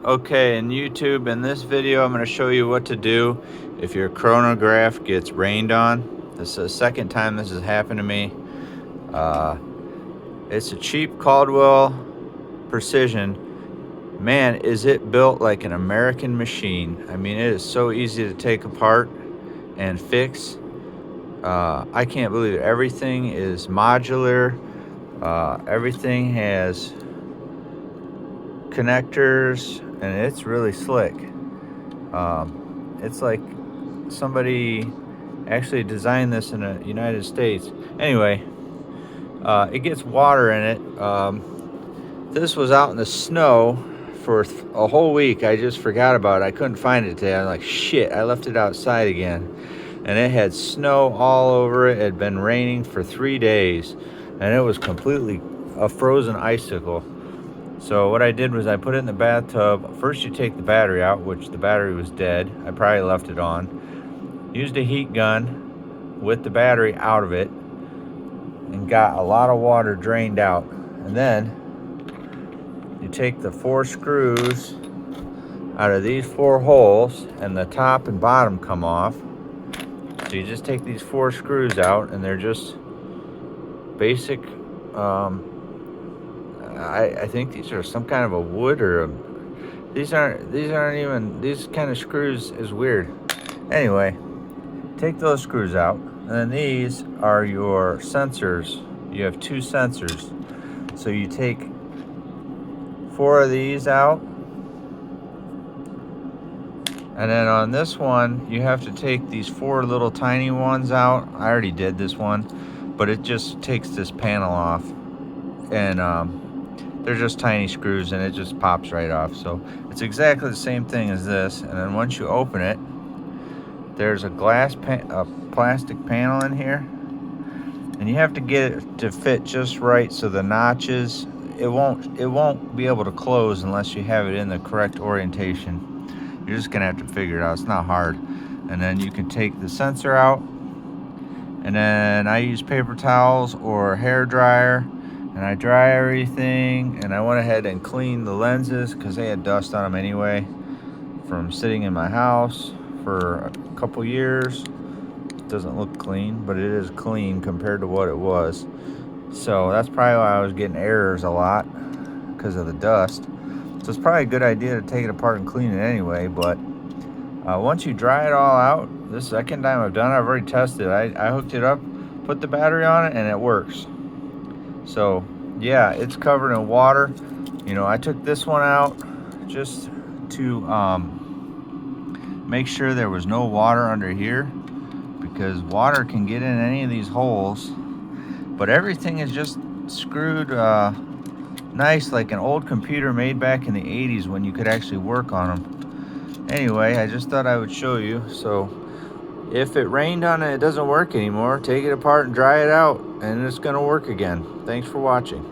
Okay, in YouTube, in this video, I'm going to show you what to do if your chronograph gets rained on. This is the second time this has happened to me. It's a cheap Caldwell Precision. Man, is it built like an American machine. I mean, it is so easy to take apart and fix. I can't believe it. Everything is modular. Everything has connectors, and it's really slick. It's like somebody actually designed this in the United States. Anyway, it gets water in it. This was out in the snow for a whole week. I just forgot about it. I couldn't find it today. I'm like, shit, I left it outside again. And it had snow all over it. It had been raining for 3 days, and it was completely a frozen icicle. So what I did was I put it in the bathtub. First you take the battery out, which the battery was dead. I probably left it on. Used a heat gun with the battery out of it and got a lot of water drained out. And then you take the 4 screws out of these 4 holes, and the top and bottom come off. So you just take these 4 screws out, and they're just basic I think these are some kind of a wood or these aren't even, these kind of screws is weird. Anyway, take those screws out, and then these are your sensors. You have 2 sensors. So you take 4 of these out, and then on this one you have to take these 4 little tiny ones out. I already did this one, but it just takes this panel off, and they're just tiny screws, and it just pops right off. So it's exactly the same thing as this. And then once you open it, there's a plastic panel in here, and you have to get it to fit just right so the notches, it won't be able to close unless you have it in the correct orientation. You're just gonna have to figure it out. It's not hard. And then you can take the sensor out, and then I use paper towels or hair dryer, and I dry everything, and I went ahead and cleaned the lenses because they had dust on them anyway from sitting in my house for a couple years. It doesn't look clean, but it is clean compared to what it was. So that's probably why I was getting errors a lot, because of the dust. So it's probably a good idea to take it apart and clean it anyway. But once you dry it all out, this is the second time I've done it. I've already tested it. I hooked it up, put the battery on it, and it works. So yeah, it's covered in water. You know, I took this one out just to make sure there was no water under here, because water can get in any of these holes. But everything is just screwed nice, like an old computer made back in the 80s when you could actually work on them. Anyway, I just thought I would show you. So if it rained on it, it doesn't work anymore, take it apart and dry it out, and it's gonna work again. Thanks for watching.